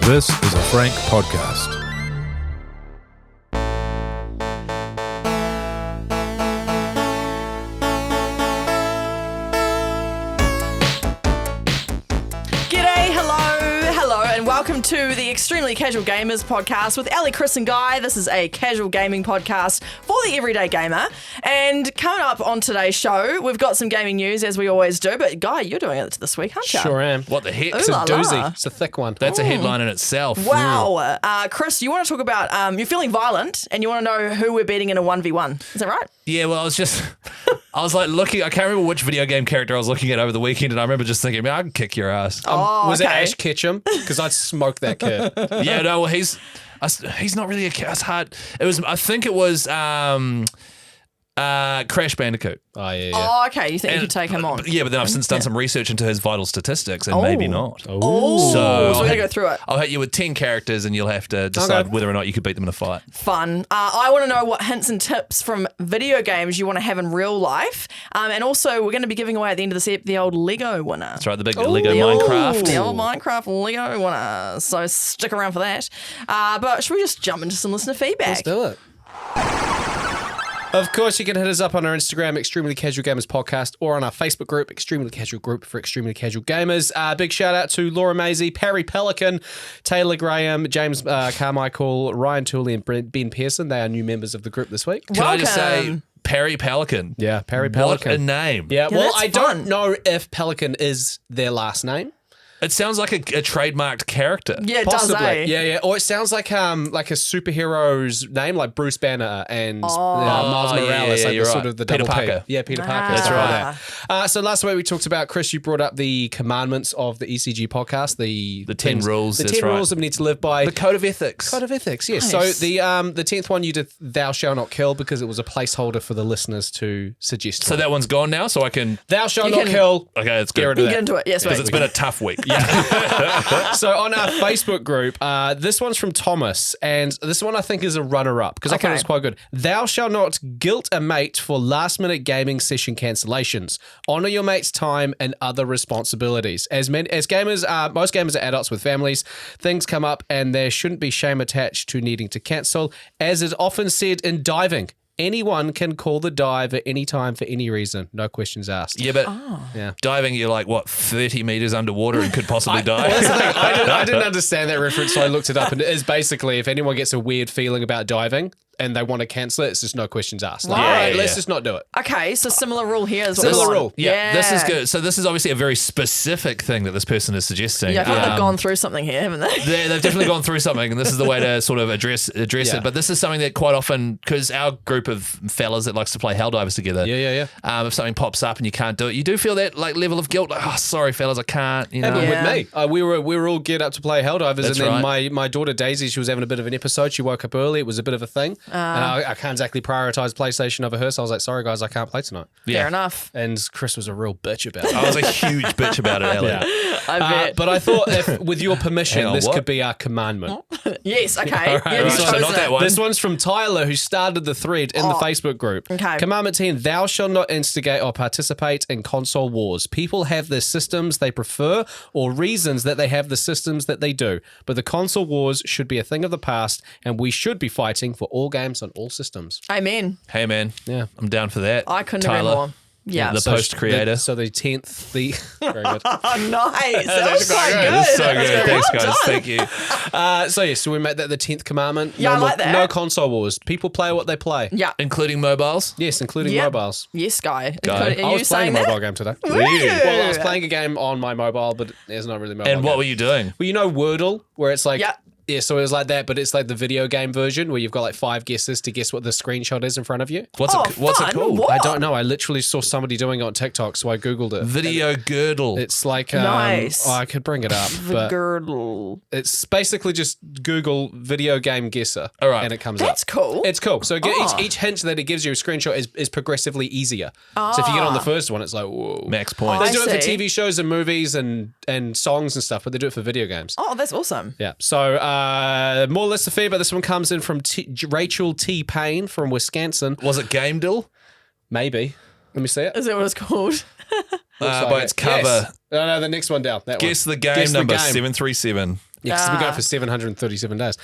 This is a Frank podcast. Welcome to the Extremely Casual Gamers podcast with Ellie, Chris and Guy. This is a casual gaming podcast for the everyday gamer. And coming up on today's show, we've got some gaming news as we always do. But Guy, you're doing it this week, aren't you? Sure am. What the heck? It's a doozy. It's a thick one. That's a headline in itself. Wow. Chris, you want to talk about, you're feeling violent and you want to know who we're beating in a 1v1. Is that right? Yeah, well, I was like looking, I can't remember which video game character I was looking at over the weekend, and I remember just thinking, man, I can kick your ass. Was it Ash Ketchum? Because I'd smoke that kid. Yeah, no, well, he's not really a kid. It's hard. I think it was Crash Bandicoot. Oh, yeah. Oh, okay. You think you could take him on? Yeah, but then I've since done some research into his vital statistics, and maybe not. Oh, so we're going to go through it. I'll hit you with 10 characters, and you'll have to decide whether or not you could beat them in a fight. Fun. I want to know what hints and tips from video games you want to have in real life. And also, we're going to be giving away at the end of this the old Lego winner. That's right, the big Lego Minecraft. The old Minecraft Lego winner. So stick around for that. But should we just jump into some listener feedback? Let's do it. Of course, you can hit us up on our Instagram, Extremely Casual Gamers Podcast, or on our Facebook group, Extremely Casual Group for Extremely Casual Gamers. Big shout out to Laura Maisie, Perry Pelican, Taylor Graham, James Carmichael, Ryan Tooley, and Ben Pearson. They are new members of the group this week. Can I just say, Perry Pelican? Yeah, Perry Pelican. What a name. Yeah, well, that's I don't know if Pelican is their last name. It sounds like a trademarked character. Yeah, it Possibly. does, eh? Yeah. Or it sounds like a superhero's name, like Bruce Banner and Miles Morales, like you're sort right. of the Peter double P. Parker. Yeah, Peter Parker. That's right. So last week we talked about, Chris, you brought up the commandments of the ECG podcast, the 10 rules. The that's 10 right. rules that we need to live by. The code of ethics. Code of ethics, yes. Nice. So the 10th one you did, thou shalt not kill, because it was a placeholder for the listeners to suggest. So that one's gone now, so I can... Thou shalt You not can- kill. Okay, that's good. Get rid of You that. get into it. Yes, Because mate. it's been a tough week. So on our Facebook group, this one's from Thomas, and this one I think is a runner-up because I thought it was quite good. Thou shalt not guilt a mate for last-minute gaming session cancellations. Honor your mate's time and other responsibilities. As gamers, most gamers are adults with families. Things come up, and there shouldn't be shame attached to needing to cancel. As is often said in diving, anyone can call the dive at any time for any reason. No questions asked. Yeah, but diving, you're like, 30 meters underwater and could possibly die? Well, that's the thing. I didn't understand that reference, so I looked it up, and it is basically if anyone gets a weird feeling about diving and they want to cancel it, it's just no questions asked. Like, Right. all right, let's just not do it. Okay, so similar rule here as well. Similar rule. Yeah, this is good. So this is obviously a very specific thing that this person is suggesting. Yeah, I feel like they've gone through something here, haven't they? They've definitely gone through something, and this is the way to sort of address Yeah. it. But this is something that quite often, because our group of fellas that likes to play Helldivers together, if something pops up and you can't do it, you do feel that like level of guilt, like, oh, sorry fellas, I can't. You know, Happened Yeah. with me. We were all geared up to play Helldivers, That's and then right. my daughter Daisy, she was having a bit of an episode. She woke up early. It was a bit of a thing, and I can't exactly prioritize PlayStation over her. So I was like, sorry guys, I can't play tonight. Fair enough. And Chris was a real bitch about it. I was a huge bitch about it, Ellie. I bet. But I thought, if, with your permission, Hang on, this what? could be our commandment. Yes, okay. All right, Yeah, you've right. So chosen not that it. one. This one's from Tyler, who started the thread in the Facebook group. Okay. Commandment 10, thou shalt not instigate or participate in console wars. People have their systems they prefer or reasons that they have the systems that they do. But the console wars should be a thing of the past, and we should be fighting for all games on all systems. Amen. Hey man, Yeah. I'm down for that. I couldn't Tyler, agree more. Yeah. the post creator. So the 10th, very good. Oh, nice. That was quite good. That's so good. Thanks, Well guys. done. Thank you. So we made that the 10th commandment. Yeah, I like that. No console wars. People play what they play. Yeah. Including mobiles. Yes, including Yeah. mobiles. Yes, Guy. Guy. Are I you was playing saying a that? mobile game today. Were you? Well, I was playing a game on my mobile, but it's not really mobile. And what game. were you doing? Well, you know Wordle, where it's like, Yeah. yeah, so it was like that, but it's like the video game version where you've got like 5 guesses to guess what the screenshot is in front of you. What's Oh, it? What's it fun. called? What? I don't know. I literally saw somebody doing it on TikTok, so I Googled it. Video girdle. It's like, Nice. I could bring it up, The but girdle. it's basically just Google video game guesser, All right. and it comes up. That's cool. It's cool. So Oh. each hint that it gives you a screenshot is progressively easier. So if you get on the first one, it's like, whoa. Max points. I They do it for see. TV shows and movies and songs and stuff, but they do it for video games. Oh, that's awesome. Yeah. So more lists of feedback. This one comes in from Rachel T. Payne from Wisconsin. Was it Game Dill? Maybe. Let me see it. Is that what it's called? Looks By like its it. cover. Yes. No, the next one down. That Guess one. the game Guess the number game. 737. Yeah, because we're going for 737 days.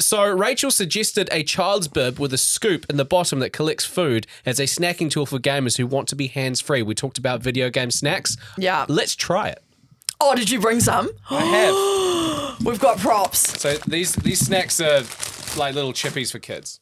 So Rachel suggested a child's bib with a scoop in the bottom that collects food as a snacking tool for gamers who want to be hands-free. We talked about video game snacks. Yeah. Let's try it. Oh, did you bring some? I have. We've got props. So these snacks are like little chippies for kids.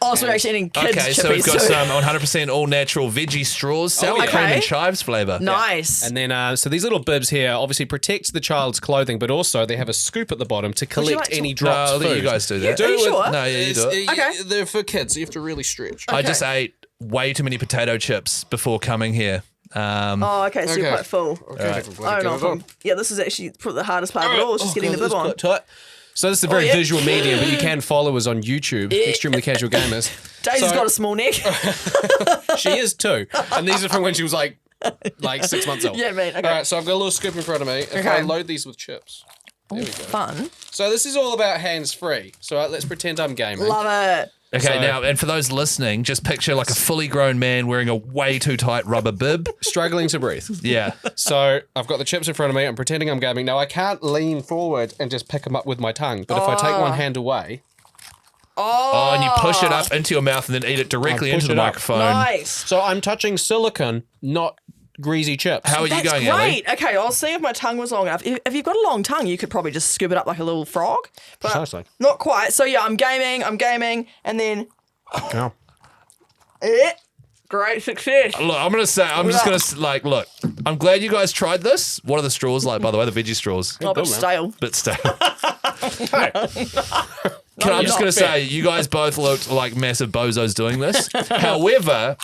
Oh, so we're actually eating kids' Okay, chippies so we've got too. some 100% all-natural veggie straws, sour yeah. cream Okay. and chives flavour. Nice. And then, so these little bibs here obviously protect the child's clothing, but also they have a scoop at the bottom to collect like to- any No, dropped I'll let food. you guys do that. Are you sure? No, yeah, you do it. Okay. They're for kids, so you have to really stretch. I just ate way too many potato chips before coming here. Oh, okay, so you're Okay. quite full. I don't know if I'm... Yeah, this is actually probably the hardest part of it all. It's just getting the bib on. So this is a very yeah. visual medium, but you can follow us on YouTube, Extremely Casual Gamers. Daisy's So- got a small neck. She is too. And these are from when she was like 6 months old. Yeah, mate, okay. All right, so I've got a little scoop in front of me. If I load these with chips. There we go. Fun. So this is all about hands-free. So let's pretend I'm gaming. Love it. Okay, So- now, and for those listening, just picture like a fully grown man wearing a way too tight rubber bib. Struggling to breathe. Yeah. So I've got the chips in front of me. I'm pretending I'm gaming. Now I can't lean forward and just pick them up with my tongue. But if I take one hand away, Oh, and you push it up into your mouth and then eat it directly I push into the it up. microphone. Nice. so I'm touching silicone, not greasy chips. How are you That's going, Ellie? great. Okay, I'll see if my tongue was long enough. If you've got a long tongue, you could probably just scoop it up like a little frog. But Precisely. not quite. So yeah, I'm gaming, and then Oh. great success. Look, I'm just gonna like, look. I'm glad you guys tried this. What are the straws like, by the way? The veggie straws. Oh, but stale. Bit stale. I'm just gonna say, you guys both looked like massive bozos doing this. However,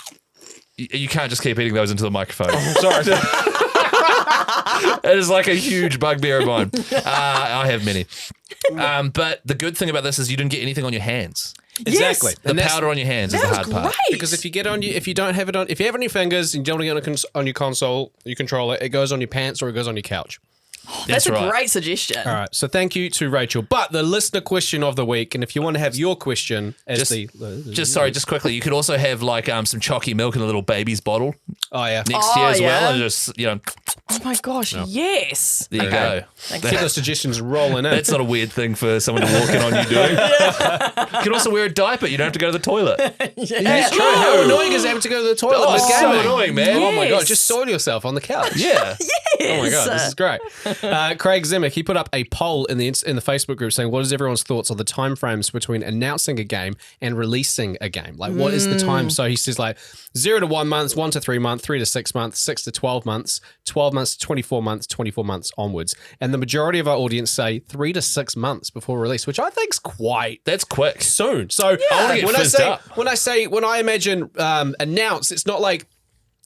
you can't just keep eating those into the microphone. Sorry. It is like a huge bugbear of mine. I have many. But the good thing about this is you didn't get anything on your hands. Exactly. Yes. The And that's- powder on your hands is the That was hard part. great. Because if you don't have it on, if you have it on your fingers and you don't want to get it on your console, you control it. It goes on your pants or it goes on your couch. That's a right. great suggestion. All right. So thank you to Rachel. But the listener question of the week, and if you want to have your question as Just quickly, you could also have like some chalky milk in a little baby's bottle oh yeah, next year as well, yeah. and just Oh my gosh, yes. there you go. keep those suggestions rolling in. That's not a weird thing for someone to walk in on you doing. You can also wear a diaper. You don't have to go to the toilet. That's true. How annoying is having to go to the toilet? Oh, with it's so gaming? annoying, man. Oh my god, Yes. just soil yourself on the couch. Yeah. Oh my god, this is great. Craig Zimmick, he put up a poll in the Facebook group saying, "What is everyone's thoughts on the time frames between announcing a game and releasing a game? Like, what is the time?" So he says like 0 to 1 month, 1 to 3 months, 3 to 6 months, 6 to 12 months, 12 months to 24 months, 24 months onwards. And the majority of our audience say 3 to 6 months before release, which I think's quite That's quick. soon. So wanna get fizzed up. when I imagine announce, it's not like.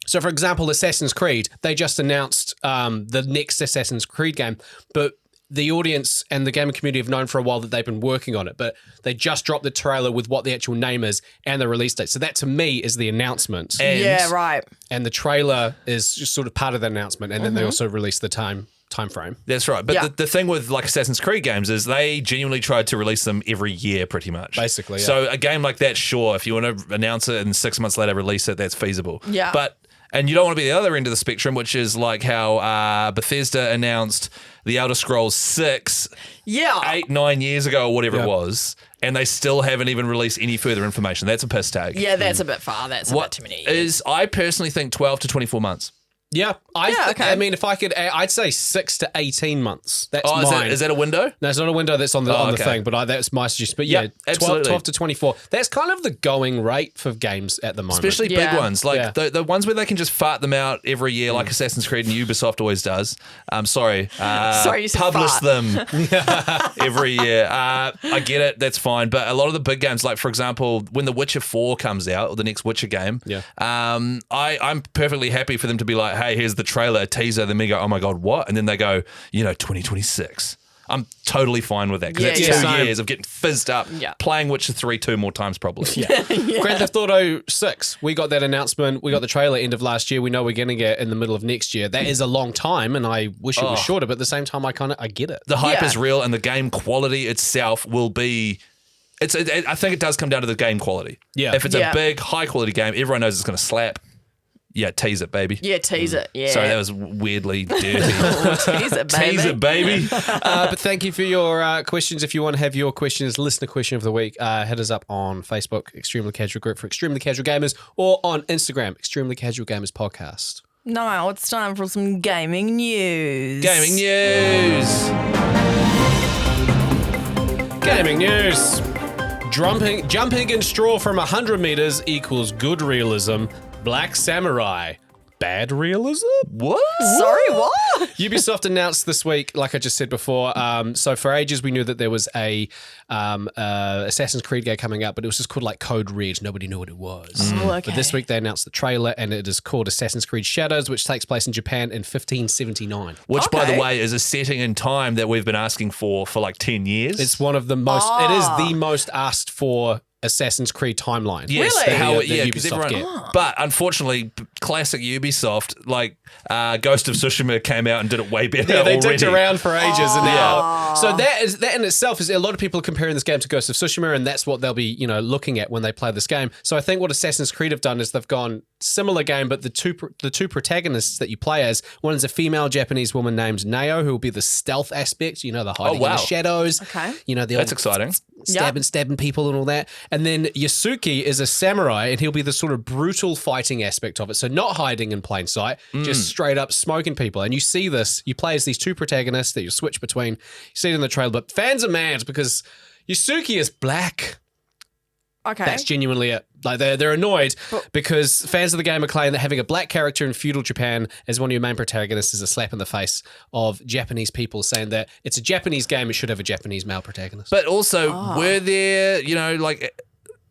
So, for example, Assassin's Creed, they just announced the next Assassin's Creed game, but the audience and the gaming community have known for a while that they've been working on it, but they just dropped the trailer with what the actual name is and the release date. So that, to me, is the announcement. And Yeah, right. And the trailer is just sort of part of the announcement, and then they also release the time frame. That's right. But Yeah. the thing with like Assassin's Creed games is they genuinely tried to release them every year pretty much. Basically, yeah. So a game like that, sure, if you want to announce it and 6 months later release it, that's feasible. Yeah. And you don't want to be the other end of the spectrum, which is like how Bethesda announced The Elder Scrolls 6 Yeah. 8-9 years ago or whatever Yeah. it was, and they still haven't even released any further information. That's a piss take. Yeah, that's a bit far. That's a bit too many. I personally think 12 to 24 months. Yeah, okay. I mean, if I could, I'd say 6 to 18 months. That's Oh, mine. is that a window? No, it's not a window that's on the okay. thing, but that's my suggestion. But yeah, Yep, absolutely. 12 to 24. That's kind of the going rate for games at the moment. Especially big Yeah. ones, like Yeah. the ones where they can just fart them out every year, like Assassin's Creed and Ubisoft always does. Sorry, Sorry, you said publish fart. them every year. I get it, that's fine. But a lot of the big games, like for example, when The Witcher 4 comes out, or the next Witcher game, I'm perfectly happy for them to be like, hey, here's the trailer, a teaser, then me go, oh my God, what? And then they go, 2026. I'm totally fine with that because Yeah, that's yeah. 2 years of getting fizzed up, Yeah. playing Witcher 3 2 more times probably. Grand Theft Auto 6, we got that announcement. We got the trailer end of last year. We know we're getting it in the middle of next year. That is a long time, and I wish it was shorter, but at the same time, I get it. The hype Yeah. is real, and the game quality itself will be. I think it does come down to the game quality. Yeah. If it's Yeah. a big, high quality game, everyone knows it's going to slap. Yeah, tease it, baby. Yeah, tease it. Yeah. Sorry, that was weirdly dirty. Tease it, baby. Tease it, baby. But thank you for your questions. If you want to have your questions, listener question of the week, hit us up on Facebook, Extremely Casual Group for Extremely Casual Gamers, or on Instagram, Extremely Casual Gamers Podcast. Now it's time for some gaming news. Gaming news. Gaming news. Jumping in straw from 100 meters equals good realism. Black Samurai. Bad realism? What? Sorry, what? Ubisoft announced this week, like I just said before, so for ages we knew that there was a Assassin's Creed game coming out, but it was just called like Code Red. Nobody knew what it was. Oh, okay. But this week they announced the trailer, and it is called Assassin's Creed Shadows, which takes place in Japan in 1579. Which, by Okay. the way, is a setting in time that we've been asking for like 10 years. It's one of the most, it is the most asked for Assassin's Creed timeline. Yes, Really? how, that yeah, because Ubisoft everyone. get. But unfortunately, classic Ubisoft, like Ghost of Tsushima came out and did it way better. Yeah, they already. dicked around for ages, and now Oh. so that in itself is a lot of people are comparing this game to Ghost of Tsushima, and that's what they'll be looking at when they play this game. So I think what Assassin's Creed have done is they've gone similar game, but the two protagonists that you play as, one is a female Japanese woman named Nao, who will be the stealth aspect, the hiding in wow. the shadows. Okay. The That's old exciting. stabbing people and all that. And then Yasuki is a samurai, and he'll be the sort of brutal fighting aspect of it. So not hiding in plain sight, just straight up smoking people. And you see this, you play as these two protagonists that you switch between. You see it in the trailer, but fans are mad because Yasuki is black. Okay. That's genuinely it. Like they're annoyed because fans of the game are claiming that having a black character in feudal Japan as one of your main protagonists is a slap in the face of Japanese people, saying that it's a Japanese game, it should have a Japanese male protagonist. But also, were there,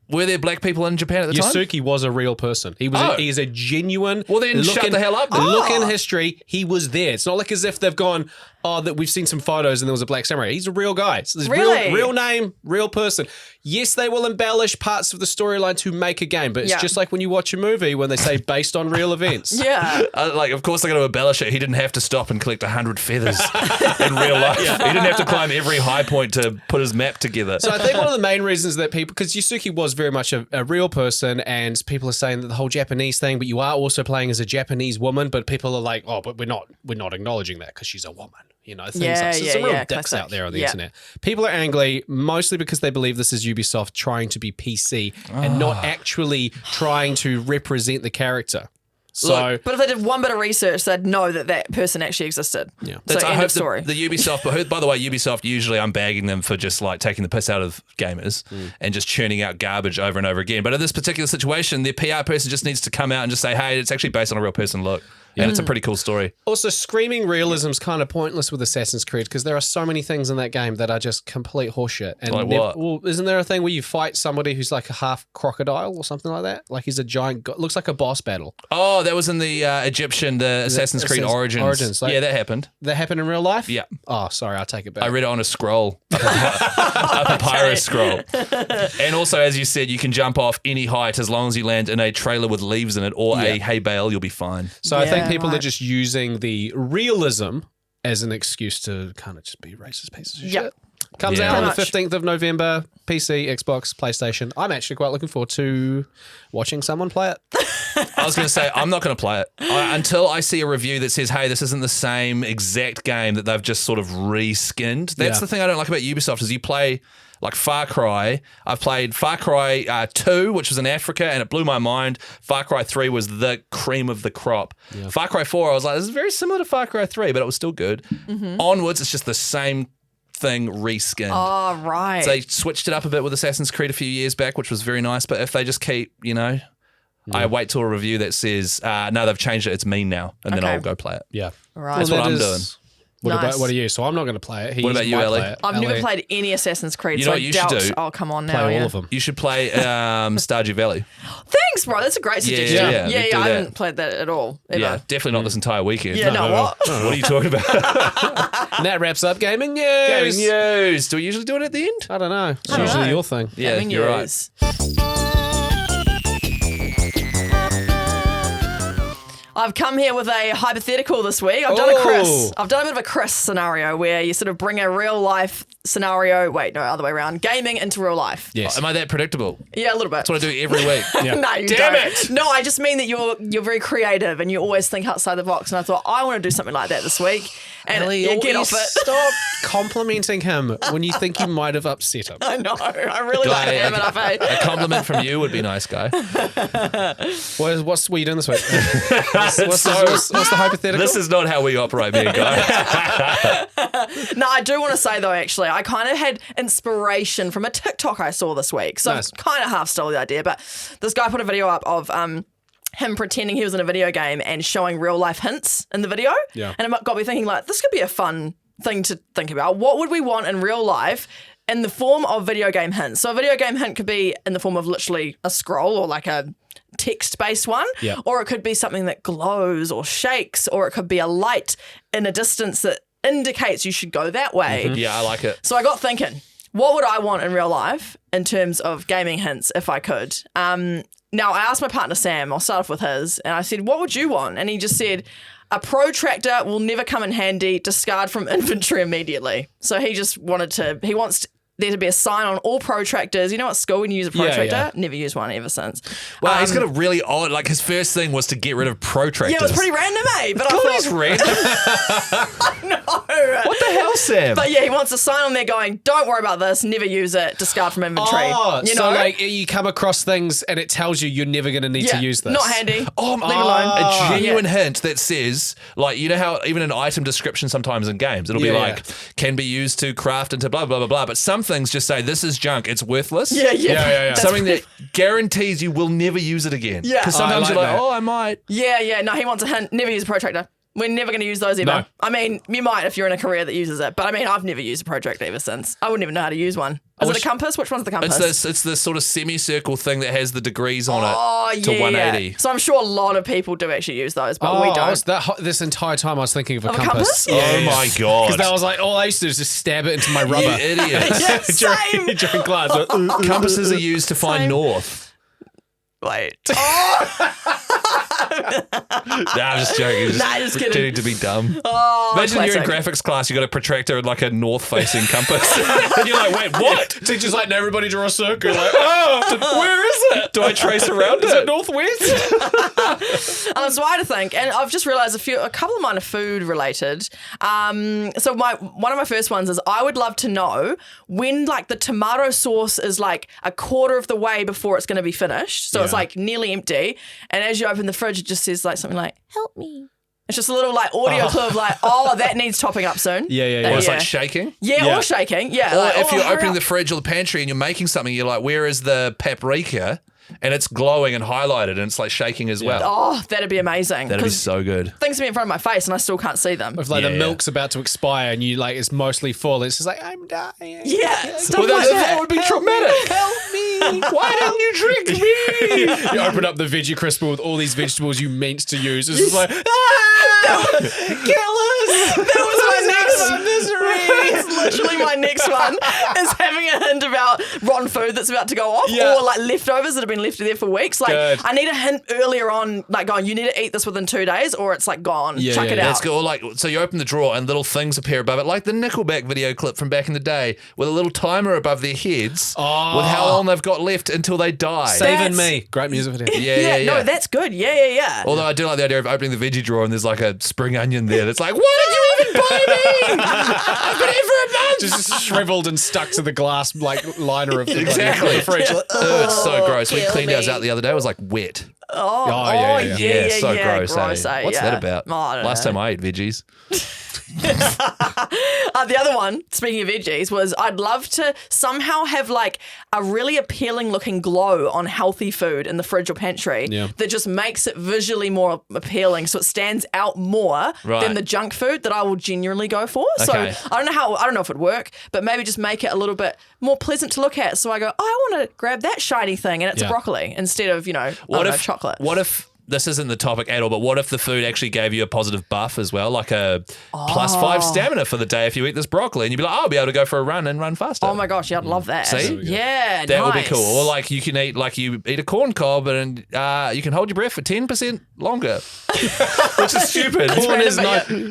were there black people in Japan at the time? Yasuki was a real person. He was. He is a genuine. Well, then shut the hell up, then. Look in history. He was there. It's not like as if they've gone. Oh, that we've seen some photos and there was a black samurai. He's a real guy. So there's Really? real name, real person. Yes, they will embellish parts of the storyline to make a game, but it's Yeah. just like when you watch a movie when they say based on real events. Yeah. Of course, they're going to embellish it. He didn't have to stop and collect 100 feathers in real life. He didn't have to climb every high point to put his map together. So I think one of the main reasons that people, because Yasuki was very much a real person, and people are saying that the whole Japanese thing, but you are also playing as a Japanese woman, but people are like, oh, but we're not acknowledging that because she's a woman. Things Yeah, like so some real yeah, dicks classic. out there on the Yeah. internet. People are angry mostly because they believe this is Ubisoft trying to be PC and not actually trying to represent the character. So But if they did one bit of research, they'd know that that person actually existed. Yeah. So I end hope of story. the Ubisoft, but by the way, Ubisoft, usually I'm bagging them for just like taking the piss out of gamers and just churning out garbage over and over again. But in this particular situation, their PR person just needs to come out and just say, hey, it's actually based on a real person. Look. And it's a pretty cool story. also, screaming realism is kind of pointless with Assassin's Creed because there are so many things in that game that are just complete horseshit. And Like what? Well, isn't there a thing where you fight somebody who's like a half crocodile or something like that? Like he's a giant, looks like a boss battle. Oh, that was in the Egyptian, the Assassin's Creed Origins. like- Yeah, that happened. That happened in real life? Yeah. Oh, sorry, I'll take it back. I read it on a scroll, a papyrus scroll. And also, as you said, you can jump off any height as long as you land in a trailer with leaves in it or a hay bale, you'll be fine. So I think Yeah, people are right. just using the realism as an excuse to kind of just be racist pieces of Yep. shit. Comes Yeah. out on the Pretty much. 15th of November, PC, Xbox, PlayStation. I'm actually quite looking forward to watching someone play it. I was going to say, I'm not going to play it until I see a review that says, hey, this isn't the same exact game that they've just sort of reskinned. That's Yeah. the thing I don't like about Ubisoft is you play like Far Cry. I've played Far Cry 2, which was in Africa, and it blew my mind. Far Cry 3 was the cream of the crop. Far Cry 4, I was like, this is very similar to Far Cry 3, but it was still good. Onwards, it's just the same thing reskinned. Oh, right. So they switched it up a bit with Assassin's Creed a few years back, which was very nice. But if they just keep, I wait till a review that says, no, they've changed it, it's mean now, and then Okay. I'll go play it. Yeah. Right. That's what that I'm is- doing. Nice. What are you? So I'm not going to play it. He What about you, might Ellie? play it. I've never Ellie, played any Assassin's Creed, You so know I what you should doubt. do? Oh, come on now. play yeah. all of them. You should play Stardew Valley. Thanks, bro. That's a great suggestion. yeah, yeah. do I that. haven't played that at all. Ever. Yeah, definitely not this entire weekend. Yeah, no, what? What are you talking about? And that wraps up gaming news. Gaming news. Do we usually do it at the end? I don't know. It's I don't usually know. your thing. Yeah, Gaming you're right. news. I've come here with a hypothetical this week. I've done a Chris. Oh. I've done a bit of a Chris scenario where you sort of bring a real life scenario. Wait, no, other way around. Gaming into real life. Yes. Am I that predictable? Yeah, a little bit. That's what I do every week. No, you Damn don't. it! No, I just mean that you're very creative and you always think outside the box. And I thought I want to do something like that this week. And Ellie, you get off it. Stop complimenting him when you think you might have upset him. I know. I really like Guy, him enough. a compliment from you would be nice, Guy. What are you doing this week? What's the hypothetical? This is not how we operate, me and Guy. No, I do want to say though, actually, I kind of had inspiration from a TikTok I saw this week. So Nice. I kind of half stole the idea, but this guy put a video up of him pretending he was in a video game and showing real life hints in the video. Yeah. And it got me thinking, like, this could be a fun thing to think about. What would we want in real life in the form of video game hints? So a video game hint could be in the form of literally a scroll or like a text-based one, Yeah. or it could be something that glows or shakes, or it could be a light in a distance that indicates you should go that way. Yeah, I like it. So I got thinking, what would I want in real life in terms of gaming hints if I could? Now, I asked my partner, Sam, I'll start off with his, and I said, what would you want? And he just said, a protractor will never come in handy, discard from inventory immediately. So he wants there to be a sign on all protractors. You know at school when you use a protractor? Yeah. Never used one ever since. Wow, he's got a really odd, like his first thing was to get rid of protractors. Yeah, it was pretty random, eh? But God, I he's thought, random. no. What the hell, Sam? But yeah, he wants a sign on there going, don't worry about this, never use it, discard from inventory. Oh, you so know? like you come across things and it tells you you're never going to need to use this. Not handy. Leave alone. A genuine Yeah. hint that says, like, you know how even an item description sometimes in games, it'll be Yeah, like, can be used to craft into blah, blah, blah, blah. But some things just say, this is junk, it's worthless. Yeah. That's Something that guarantees you will never use it again. Yeah. Because sometimes I you're like like, that. oh, I might. Yeah. No, he wants a hint. Never use a protractor. We're never going to use those either. No. I mean, you might if you're in a career that uses it. But I mean, I've never used a protractor ever since. I wouldn't even know how to use one. Is it a compass? Which one's the compass? It's this sort of semicircle thing that has the degrees on Oh, it to 180. Yeah. So I'm sure a lot of people do actually use those, but we don't. This entire time I was thinking of a Of a compass. compass? Yeah. Oh my God. Because that was like, all I used to do is just stab it into my You rubber. idiots. Yeah, same. during class. Compasses are used to find Same. north. Wait. Nah, I'm just joking. Just Nah, just kidding. pretending to be dumb. Oh, Imagine you're in classic. graphics class, you got a protractor and like a north-facing compass, and you're like, "Wait, what? Teacher's like, everybody draw a circle. Like, oh, where is it? Do I trace around Is it?" it northwest? So I had to think, and I've just realised a couple of mine are food related. So one of my first ones is I would love to know when like the tomato sauce is like a quarter of the way before it's going to be finished, so it's Yeah. like nearly empty, and as you open the fridge, it just says like something like "Help me." It's just a little like audio clip of like, oh, that needs topping up soon. Yeah. Or it's like shaking. Yeah, or shaking. Yeah. Or like, if you're hurry opening up. the fridge or the pantry and you're making something, you're like, "Where is the paprika?" And it's glowing and highlighted, and it's like shaking as well. Oh, that'd be amazing. That'd be 'Cause so good. things are in front of my face and I still can't see them. If like Yeah. the milk's about to expire and you like it's mostly full, it's just like I'm dying. Yeah, stuff Well, like that would be traumatic. Help me! Why didn't you drink me? You open up the veggie crisper with all these vegetables you meant to use. It's just like kill us! That was my next misery. It's literally my next one is having a hint about rotten food that's about to go off Yeah. or like leftovers that have been left there for weeks. Like Good. I need a hint earlier on, like going, you need to eat this within 2 days or it's like gone. Yeah, Chuck yeah, it yeah. out. That's good. Or like, so you open the drawer and little things appear above it, like the Nickelback video clip from back in the day, with a little timer above their heads with how long they've got left until they die. Saving That's- me. Great music video. Yeah. No, that's good. Yeah. Although I do like the idea of opening the veggie drawer and there's like a spring onion there that's like, why did you even buy me? I've been here for a month. Just shriveled and stuck to the glass like liner of the Exactly. the fridge. Oh, it's so gross. We kill cleaned ours me. out the other day. It was like wet. Oh, yeah. yeah, so gross. eh? What's Yeah. that about? Oh, I don't Last know. time I ate veggies. The other one, speaking of veggies, was I'd love to somehow have like a really appealing looking glow on healthy food in the fridge or pantry that just makes it visually more appealing, so it stands out more Right. than the junk food that I will genuinely go for. Okay. So I don't know if it'd work, but maybe just make it a little bit more pleasant to look at. So I go, I want to grab that shiny thing, and it's a Yeah. broccoli instead of chocolate. What if this isn't the topic at all, but what if the food actually gave you a positive buff as well, like a +5 stamina for the day if you eat this broccoli, and you'd be like, I'll be able to go for a run and run faster. Oh my gosh, yeah, I'd love that. See? Yeah, that would be nice. cool. Or like you can eat a corn cob and you can hold your breath for 10% longer, which is stupid.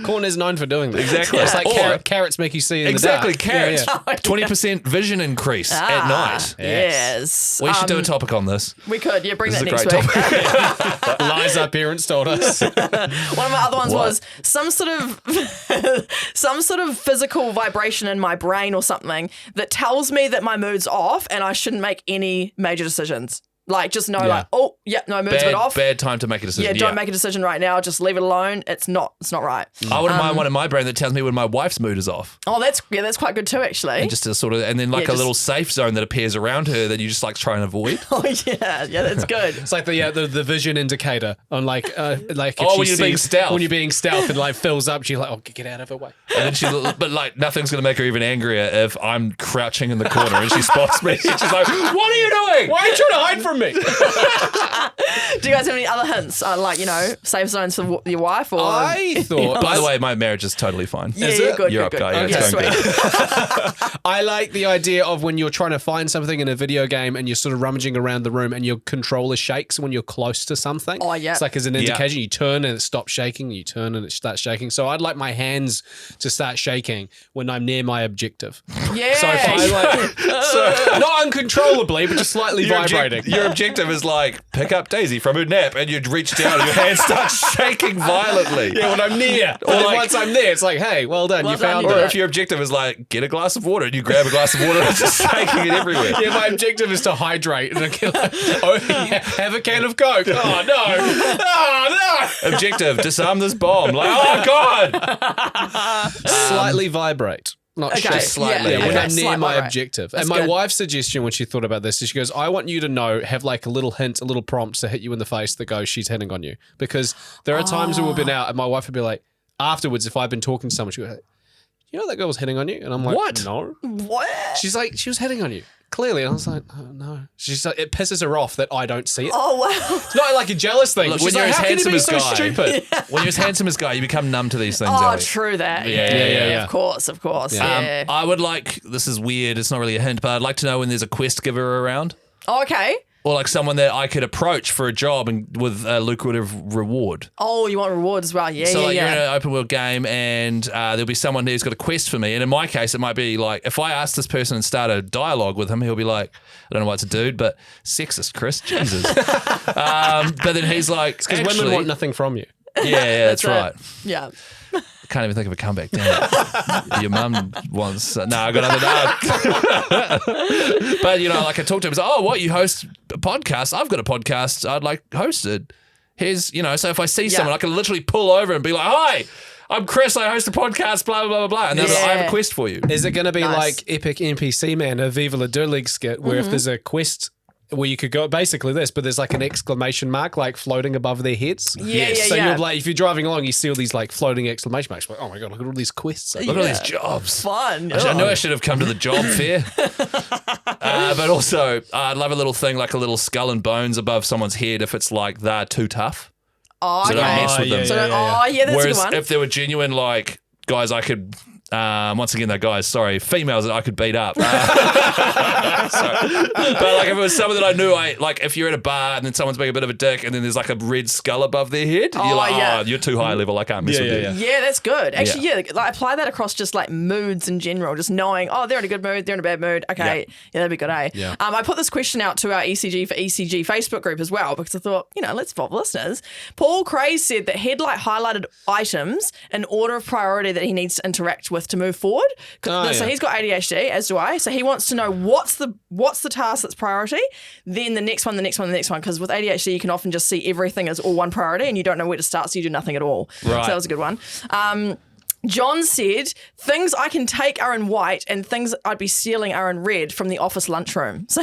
Corn is known for doing that. Exactly. It's like carrots make you see in exactly the dark. carrots. Yeah. 20% vision increase at night. Yes. We should do a topic on this. We could, yeah, bring This that is a next great week. topic. Lies our parents told us. One of my other ones was some sort of physical vibration in my brain or something that tells me that my mood's off and I shouldn't make any major decisions. Like, just know, no, mood's a bit off. Bad time to make a decision. Yeah, don't make a decision right now. Just leave it alone. It's not right. I wouldn't mind one in my brain that tells me when my wife's mood is off. Oh, that's quite good too, actually. And just to sort of, and then like a little safe zone that appears around her that you just like try and avoid. Oh yeah, that's good. It's like the vision indicator on like if when you're being stealth. When you're being stealth and like fills up, she's like, oh, get out of her way. And then but like nothing's gonna make her even angrier if I'm crouching in the corner and she spots me. She's like, what are you doing? Why are you trying to hide from me? Do you guys have any other hints? Like, safe zones for your wife? Or I thought. By the way, my marriage is totally fine. Yeah, Is you're it? good. You're good, up, guy. good. Yeah, Okay, it's going sweet. I like the idea of when you're trying to find something in a video game and you're sort of rummaging around the room and your controller shakes when you're close to something. Oh, yeah. It's like as an indication, you turn and it stops shaking, you turn and it starts shaking. So I'd like my hands to start shaking when I'm near my objective. Yeah. So if I not uncontrollably, but just slightly vibrating. Your objective is like pick up Daisy from her nap, and you reach down, and your hand starts shaking violently. Yeah, when I'm near. Or like- once I'm there, it's like, hey, well done, Well you done, found you it. did Or if your objective is like get a glass of water, and you grab a glass of water, and it's just shaking it everywhere. Yeah, my objective is to hydrate and have a can of Coke. Oh no! Oh no! Objective: disarm this bomb. Like, oh god! Slightly vibrate. Not Okay, just slightly. yeah, When okay, I'm near slight my vibrate. objective. That's And my good. wife's suggestion when she thought about this is she goes, I want you to know, have like a little hint, a little prompt to hit you in the face that goes, she's hitting on you. Because there are times when we've been out and my wife would be like, afterwards, if I've been talking to someone, she would go, you know that girl was hitting on you? And I'm like, What? No. What? She's like, she was hitting on you. Clearly. And I was like, oh, no. She's like, it pisses her off that I don't see it. Oh wow. It's not like a jealous thing. Look, She's when you're like, as how can you handsome be as so guy, stupid? When you're as handsome as guy, you become numb to these things. Oh, Ellie. true that. Yeah. Of course. Yeah. I would like. This is weird. It's not really a hint, but I'd like to know when there's a quest giver around, Oh, okay. or like someone that I could approach for a job and with a lucrative reward. Oh, you want rewards as well? Yeah, So like yeah. you're in an open world game and there'll be someone who's got a quest for me. And in my case, it might be like if I ask this person and start a dialogue with him, he'll be like, I don't know why it's a dude, but sexist, Chris, Jesus. But then he's like, Because women want nothing from you. Yeah, that's right. Yeah. Can't even think of a comeback. Damn it. Your mum wants. No, I got nothing. But like I talked to him. He's like, oh, what? You host a podcast? I've got a podcast. I'd like hosted. Here's, so if I see someone, I can literally pull over and be like, hi, I'm Chris. I host a podcast. Blah blah blah blah. And then I have a quest for you. Is it going to be Nice. like Epic NPC Man, a Viva La Doodlig skit, where if there's a quest where you could go, basically this, but there's like an exclamation mark like floating above their heads? Yeah. So you're like, if you're driving along, you see all these like floating exclamation marks. Like, oh my God, look at all these quests. Look at all these jobs. Fun. I know I should have come to the job fair. But also, I'd love a little thing like a little skull and bones above someone's head if it's like they're too tough. Oh, So okay. don't mess with them. So, that's Whereas a good one. if there were genuine like guys I could, once again, they're guys, sorry, females that I could beat up. But like if it was someone that I knew, like if you're at a bar and then someone's being a bit of a dick and then there's like a red skull above their head, you're like, yeah. oh, you're too high level, I can't mess with you. Yeah, that's good. Actually, like apply that across just like moods in general, just knowing, oh, they're in a good mood, they're in a bad mood. Okay, yeah that'd be good, eh? Yeah. I put this question out to our ECG for ECG Facebook group as well because I thought, let's involve listeners. Paul Craze said that he'd like highlighted items in order of priority that he needs to interact with to move forward. So he's got ADHD, as do I. So he wants to know what's the task that's priority, then the next one, because with ADHD you can often just see everything as all one priority and you don't know where to start, so you do nothing at all. Right. So that was a good one. John said, things I can take are in white and things I'd be stealing are in red from the office lunchroom. So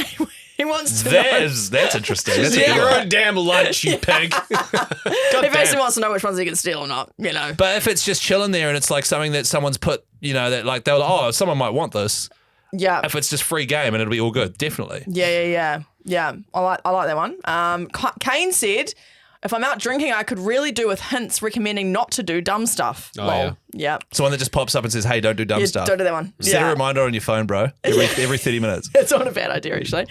he wants to know. That's interesting. That's a Yeah, good your one. own damn lunch, you pig. He basically wants to know which ones he can steal or not, But if it's just chilling there and it's like something that someone's put, that like they're like, oh, someone might want this. Yeah. If it's just free game and it'll be all good, definitely. Yeah. I like that one. Kane said, If I'm out drinking, I could really do with hints recommending not to do dumb stuff. Oh, Lol. yeah. Yep. Someone that just pops up and says, hey, don't do dumb stuff. Don't do that one. Set a reminder on your phone, bro, every 30 minutes. It's not a bad idea, actually.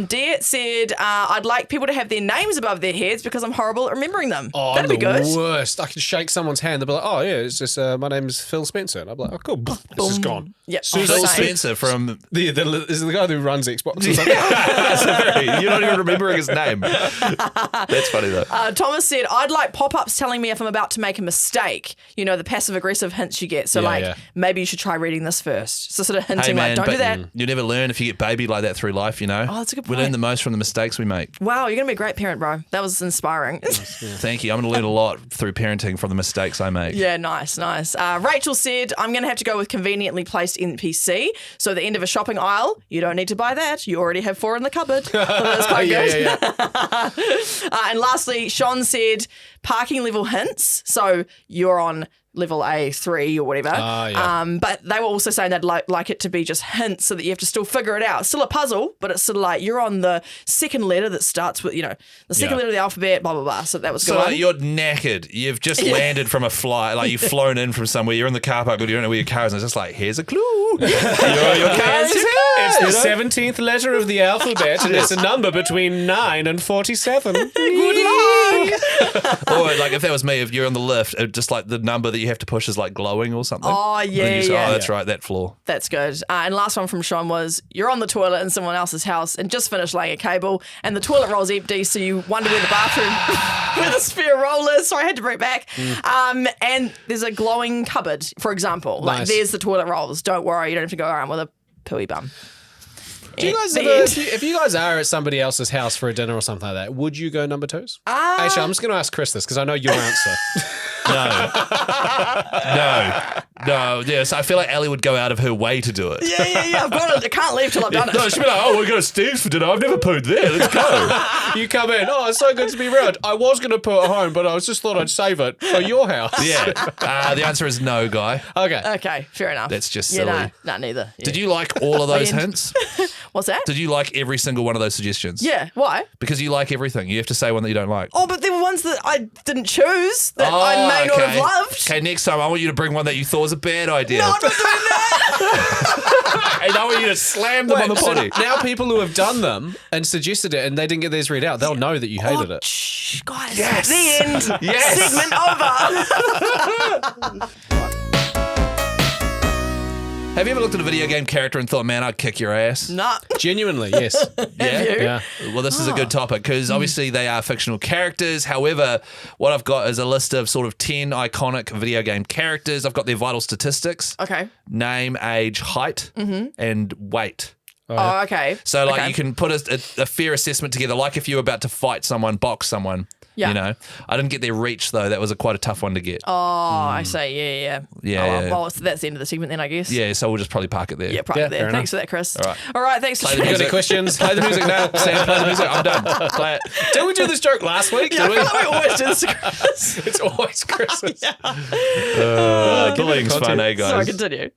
Diet said, I'd like people to have their names above their heads because I'm horrible at remembering them. Oh, That'd be good. worst. I can shake someone's hand. They'll be like, oh, yeah, it's just, my name's Phil Spencer. And I'll be like, oh, cool. It's just gone. Yep. Phil Phil Same. Spencer from... is the guy who runs Xbox. Or something. You're not even remembering his name. That's funny, though. Thomas said, I'd like pop-ups telling me if I'm about to make a mistake. You know, the passive-aggressive hints you get. So, maybe you should try reading this first. So sort of hinting don't do that. You never learn if you get babied like that through life, you know? Oh, that's a good We point. learn the most from the mistakes we make. Wow, you're going to be a great parent, bro. That was inspiring. Thank you. I'm going to learn a lot through parenting from the mistakes I make. Yeah, nice. Rachel said, I'm going to have to go with conveniently placed NPC. So at the end of a shopping aisle, you don't need to buy that. You already have 4 in the cupboard. That's quite good. And lastly, Sean said, parking level hints. So you're on level A3 or whatever. But they were also saying they'd like it to be just hints so that you have to still figure it out. It's still a puzzle, but it's sort of like you're on the second letter that starts with, the second letter of the alphabet, blah, blah, blah. So that was good. So one. you're knackered. You've just landed from a flight. Like you've flown in from somewhere. You're in the car park, but you don't know where your car is. And it's just like, here's a clue. your car is here. It's the 17th letter of the alphabet, and it's a number between 9 and 47. Good luck. Or like if that was me, if you're on the lift, just like the number that you have to push is like glowing or something. Oh, And then yeah, you say, yeah. Oh, that's right, that floor. That's good. And last one from Sean was, you're on the toilet in someone else's house and just finished laying a cable and the toilet roll's empty, so you wonder where the bathroom, where the spare roll is. Sorry, I had to bring it back. And there's a glowing cupboard, for example. Like, Nice. there's the toilet rolls. Don't worry, you don't have to go around with a pooey bum. Do you guys ever, if you guys are at somebody else's house for a dinner or something like that, would you go number 2s? Actually, I'm just going to ask Chris this because I know your answer. No. Yes, I feel like Ellie would go out of her way to do it. Yeah. I can't leave till I've done it. No, she'd be like, oh, we're going to Steve's for dinner. I've never pooed there. Let's go. You come in, oh, it's so good to be around. I was going to put it home, but I just thought I'd save it for your house. Yeah. The answer is no, Guy. Okay. Okay, fair enough. That's just Yeah, silly. no, neither. Yeah. Did you like all of those And- hints? What's that? Did you like every single one of those suggestions? Yeah, why? Because you like everything. You have to say one that you don't like. Oh, but there were ones that I didn't choose that I may not have loved. Okay, next time I want you to bring one that you thought was a bad idea. No, I'm not doing that. And I want you to slam them on the potty. Now people who have done them and suggested it and they didn't get theirs read out, they'll know that you hated it. Shh, guys. Yes. The end. Yes. Segment over. Have you ever looked at a video game character and thought, man, I'd kick your ass? Nah. Genuinely, yes. Yeah? you? Yeah. Well, this is a good topic because obviously they are fictional characters. However, what I've got is a list of sort of 10 iconic video game characters. I've got their vital statistics, Okay. name, age, height, and weight. Oh, okay. So, like, Okay. you can put a fair assessment together, like if you were about to fight someone, box someone. Yeah. You know, I didn't get their reach though. That was quite a tough one to get. Oh, I see. Yeah. Yeah, Oh, yeah. well, that's the end of the segment then, I guess. Yeah, so we'll just probably park it there. Yeah, probably Yeah, there. fair Thanks for that, Chris. All right. All right, thanks for Play the You got sharing. any questions? Play the music now. Sam, play the music. I'm done. Play it. Did we do this joke last week? Yeah, I Did feel like we always do this to Chris. It's always Christmas. Bullying's fun, eh, Sorry, guys? continue.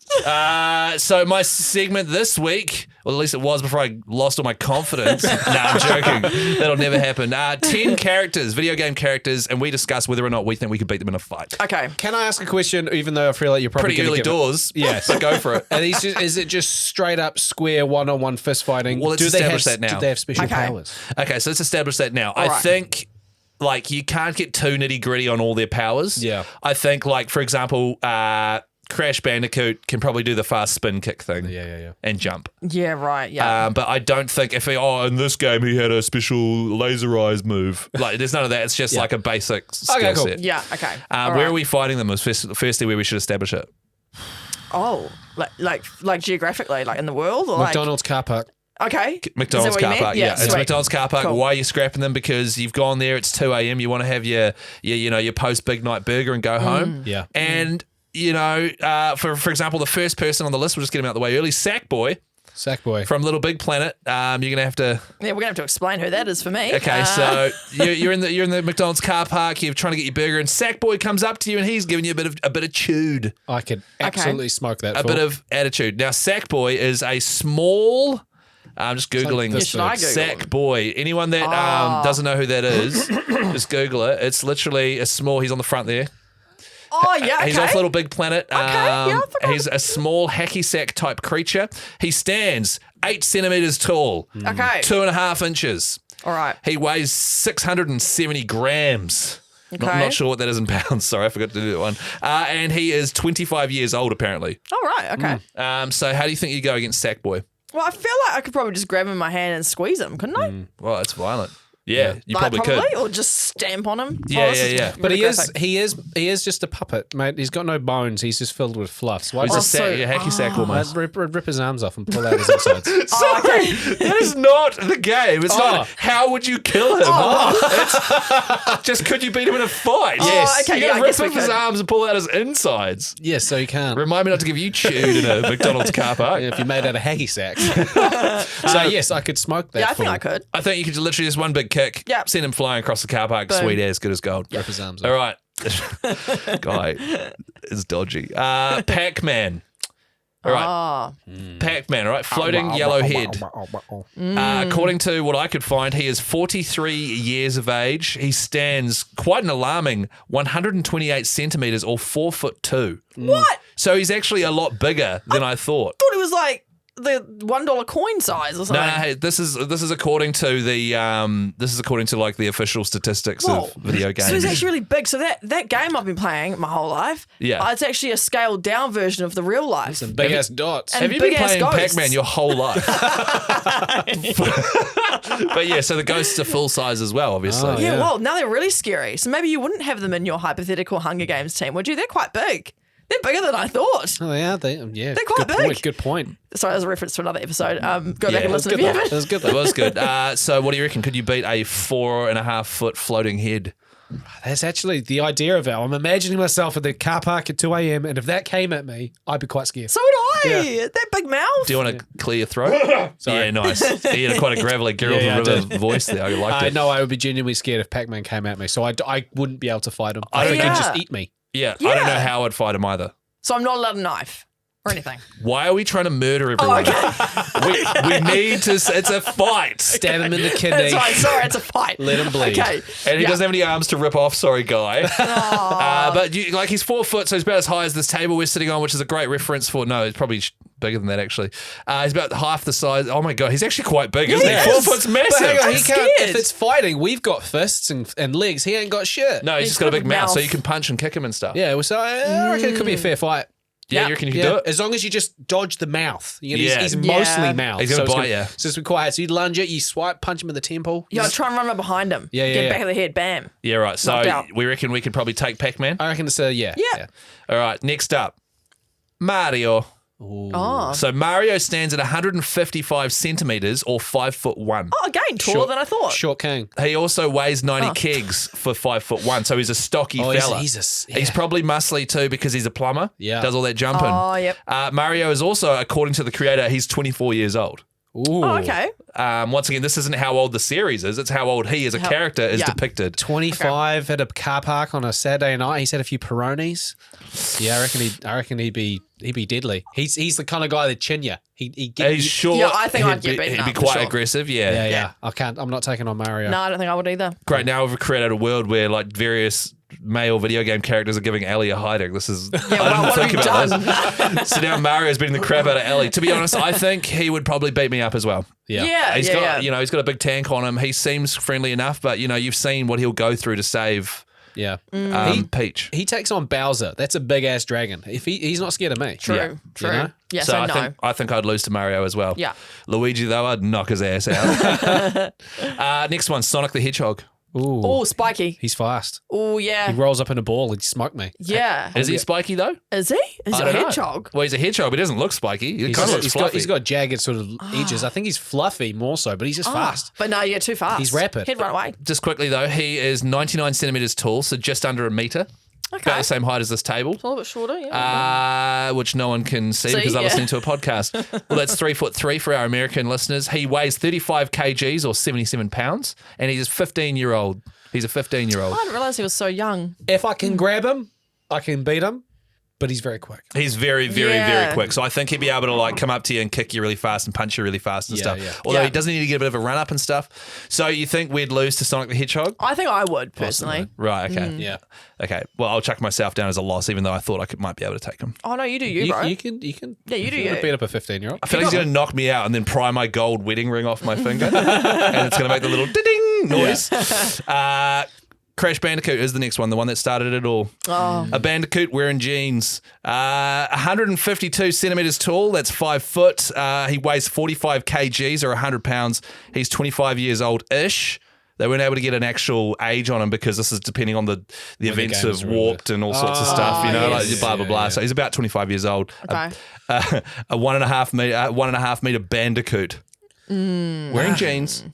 So my segment this week, or at least it was before I lost all my confidence. I'm joking. That'll never happen. 10 characters, video game characters, and we discuss whether or not we think we could beat them in a fight. Okay. Can I ask a question, even though I feel like you're probably Pretty gonna early give it- doors. Yes. So go for it. Are these just, is it just straight up square one-on-one fist fighting? Well, let's do they have, establish that now. Do they have special Okay. powers? Okay, so let's establish that now. All I right. think, like, you can't get too nitty gritty on all their powers. Yeah. I think, like, for example, Crash Bandicoot can probably do the fast spin kick thing. Yeah. And jump. Yeah, right. Yeah. But I don't think if in this game he had a special laser eyes move. Like, there's none of that. It's just like a basic skill cool. set. yeah, okay. All Where right. are we fighting them? Was firstly where we should establish it. Oh, like geographically, like in the world? Or McDonald's car park. Like, okay. McDonald's Is that what car you park. meant? Yeah, it's sweet. McDonald's car park. Cool. Why are you scrapping them? Because you've gone there. It's 2 a.m. You want to have your post big night burger and go home. Yeah. And for example, the first person on the list, we'll just get him out of the way early. Sackboy Sackboy. from Little Big Planet. You're gonna have to. Yeah, we're gonna have to explain who that is for me. Okay, so you're in the McDonald's car park. You're trying to get your burger, and Sackboy comes up to you, and he's giving you a bit of chewed, I could absolutely smoke that. a bit of attitude. Now, Sackboy is a small I'm just Googling Like should I Google sack boy. Anyone that doesn't know who that is, just Google it. It's literally a small, he's on the front there. Oh, yeah, okay. He's off Little Big Planet. I forgot. He's a small hacky sack type creature. He stands 8 centimeters tall, Okay. 2.5 inches. All right. He weighs 670 grams. Okay. Not sure what that is in pounds. Sorry, I forgot to do that one. And he is 25 years old, apparently. All right. Okay. So how do you think you go against Sackboy? Well, I feel like I could probably just grab him in my hand and squeeze him, couldn't I? Well, it's violent. Yeah, you Like, probably could. Or just stamp on him. Yeah, this is yeah. But really graphic. he is just a puppet, mate. He's got no bones. He's just filled with fluff. So why He's a does hacky sack almost. rip his arms off and pull out his insides? Sorry, that is not the game. It's not how would you kill him? It's just could you beat him in a fight? Yes. Okay, You yeah, I gotta rip guess we off his could. arms and pull out his insides. Yes, so you can't. Remind me not to give you chewed in a McDonald's car park. If you made out of hacky sacks. So yes, I could smoke that. Yeah, I think fool. I could. I think you could literally just one big kick, Yep. send him flying across the car park, Boom. sweet as, good as gold. Rip his arms All off. right. Guy is dodgy. Pac-Man. All right. Pac-Man, all right? Floating yellow head. According to what I could find, he is 43 years of age. He stands quite an alarming 128 centimeters or 4'2". What? So he's actually a lot bigger than I thought. I thought it was like the $1 coin size or something. No, hey, this is according to the like the official statistics of video games. So it's actually really big. So that game I've been playing my whole life, it's actually a scaled down version of the real life. Some big ass dots. And Have you been big-ass playing ghosts. Pac-Man your whole life? But yeah, so the ghosts are full size as well, obviously. Oh, Yeah, yeah. well, now they're really scary. So maybe you wouldn't have them in your hypothetical Hunger Games team, would you? They're quite big. They're bigger than I thought. Oh yeah, yeah. They're quite good big. Point, good point. Sorry, that was a reference to another episode. Go back and It was listen if good you though. haven't. It was good It though. was good. So what do you reckon? Could you beat a 4.5 foot floating head? That's actually the idea of it. I'm imagining myself at the car park at 2 a.m. and if that came at me, I'd be quite scared. So would I. Yeah. That big mouth. Do you want to clear your throat? Yeah, nice. He had quite a gravelly Geralt Yeah, I River did. voice there. I liked it. know I would be genuinely scared if Pac-Man came at me, so I wouldn't be able to fight him. I I think don't he'd know. just eat me. Yeah, Yeah. I don't know how I'd fight him either. So I'm not allowed a knife or anything. Why are we trying to murder everyone? we need to. It's a fight. Stab him in the kidney. That's right. Sorry, it's a fight. Let him bleed. Okay. And he Yeah. doesn't have any arms to rip off. Sorry, guy. But he's 4 foot, so he's about as high as this table we're sitting on, which is a great reference for. No, it's probably bigger than that actually. He's about half the size. Oh my god, he's actually quite big, isn't he? Yes. 4 foot's massive. But hang on, I'm he can't. scared. If it's fighting, we've got fists and legs. He ain't got shit. No, he's He's just got a got a big mouth, so mouth. you can punch and kick him and stuff. Yeah, well, so I reckon it could be a fair fight. Yeah, you reckon you can Yeah, do it? as long as you just dodge the mouth. You know, Yeah. he's Yeah. mostly mouth. He's gonna it's bite you. So it's quiet. So you lunge it, you swipe, punch him in the temple. Yeah, try and run right behind him. Yeah, yeah, Get yeah. back of the head. Bam. Yeah, right. So Knocked out. we reckon we could probably take Pac-Man. I reckon it's a yeah. Yeah. All right, next up, Mario. Oh. So Mario stands at 155 centimeters or 5'1". Oh, again, taller Short- than I thought. Short king. He also weighs 90 kegs for 5'1", so he's a stocky Oh, fella. he's He's probably muscly too because he's a plumber. Yeah. Does all that jumping. Oh, yep. Mario is also, according to the creator, he's 24 years old. Ooh. Oh, okay. Once again, this isn't how old the series is. It's how old he as a character is yeah. depicted. 25 at a car park on a Saturday night. He's had a few Peronis. Yeah, I reckon he'd be deadly. He's the kind of guy that chin you. He's short. Yeah, I think I'd he'd get beaten He'd be up, for quite sure. aggressive. Yeah. I'm not taking on Mario. No, I don't think I would either. Great. Now we've created a world where like various male video game characters are giving Ellie a hiding. This is Yeah, well, what have you done? this. So now Mario's beating the crap out of Ellie. To be honest, I think he would probably beat me up as well. Yeah. He's got he's got a big tank on him. He seems friendly enough, but you've seen what he'll go through to save Yeah. Peach. He takes on Bowser. That's a big ass dragon. If he's not scared of me. True. Yeah. True. You know? Yeah, So so, I no. think I'd lose to Mario as well. Yeah. Luigi though, I'd knock his ass out. Next one, Sonic the Hedgehog. Ooh. Oh, spiky. He's fast. Oh, He yeah. rolls up in a ball and smoke me. Yeah. Is he spiky though? Is he? Is I he a don't know. hedgehog? Well, he's a hedgehog, but he doesn't look spiky. He kind of looks fluffy. he's got jagged sort of edges. I think he's fluffy more so, but he's just fast. But no, yeah, too fast. He's rapid. He'd run away. Just quickly though, he is 99 centimeters tall, so just under a meter. Okay. About the same height as this table. A little bit shorter, yeah. Which no one can see See, because they're yeah. listening to a podcast. Well, that's 3'3" for our American listeners. He weighs 35 kgs or 77 pounds, and he's a 15-year-old. He's a 15-year-old. I didn't realise he was so young. If I can grab him, I can beat him. but he's very quick. He's very, very, very quick. So I think he'd be able to like come up to you and kick you really fast and punch you really fast and stuff. Yeah. Although he doesn't need to get a bit of a run up and stuff. So you think we'd lose to Sonic the Hedgehog? I think I would, personally. Right, okay. Yeah. Okay. Well, I'll chuck myself down as a loss, even though I thought might be able to take him. Oh, no, you do you, bro. You can. Yeah, you do You're you. gonna beat up a 15-year-old. I feel like he's going to knock me out and then pry my gold wedding ring off my finger. And it's going to make the little ding noise. Crash Bandicoot is the next one, the one that started it all. Oh. A bandicoot wearing jeans. 152 centimetres tall, that's 5 foot. He weighs 45 kgs or 100 pounds. He's 25 years old-ish. They weren't able to get an actual age on him because this is depending on the events of Warped and all sorts of stuff, you know, like blah, blah, blah. Yeah. So he's about 25 years old. Okay. A 1.5 metre bandicoot. Wearing jeans.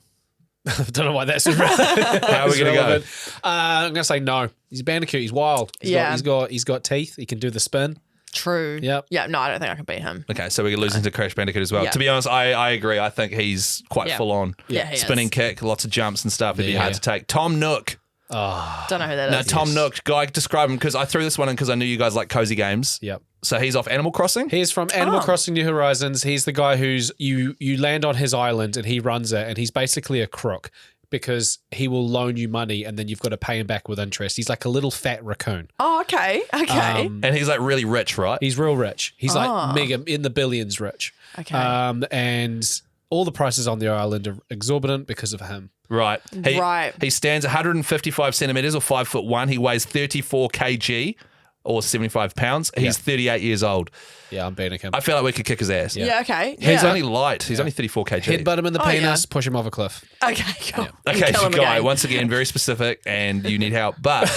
Don't know why that's How are we going to go? I'm going to say no. He's a bandicoot. He's wild. He's got teeth. He can do the spin. True. Yep. Yeah, no, I don't think I can beat him. Okay, so we're losing to Crash Bandicoot as well. Yeah. To be honest, I agree. I think he's quite full on. Yeah, he Spinning is. kick, lots of jumps and stuff. It'd be hard to take. Tom Nook. Don't know who that No, is. Tom Nook. Guy, describe him because I threw this one in because I knew you guys like cozy games. Yep. So he's off Animal Crossing? He's from Animal Crossing New Horizons. He's the guy who's you land on his island and he runs it, and he's basically a crook because he will loan you money and then you've got to pay him back with interest. He's like a little fat raccoon. Oh, okay. Okay. And he's like really rich, right? He's real rich. He's like mega in the billions rich. Okay. And all the prices on the island are exorbitant because of him. Right. Right. He stands 155 centimetres or 5'1". He weighs 34 kg or 75 pounds. He's 38 years old. Yeah, I'm beating him. I feel like we could kick his ass. yeah, okay. He's Yeah. only light. He's only 34 kg. Headbutt him in the Oh, penis, push him off a cliff. Okay, cool. Okay, Kill so him Guy, again. once again, very specific, and you need help. But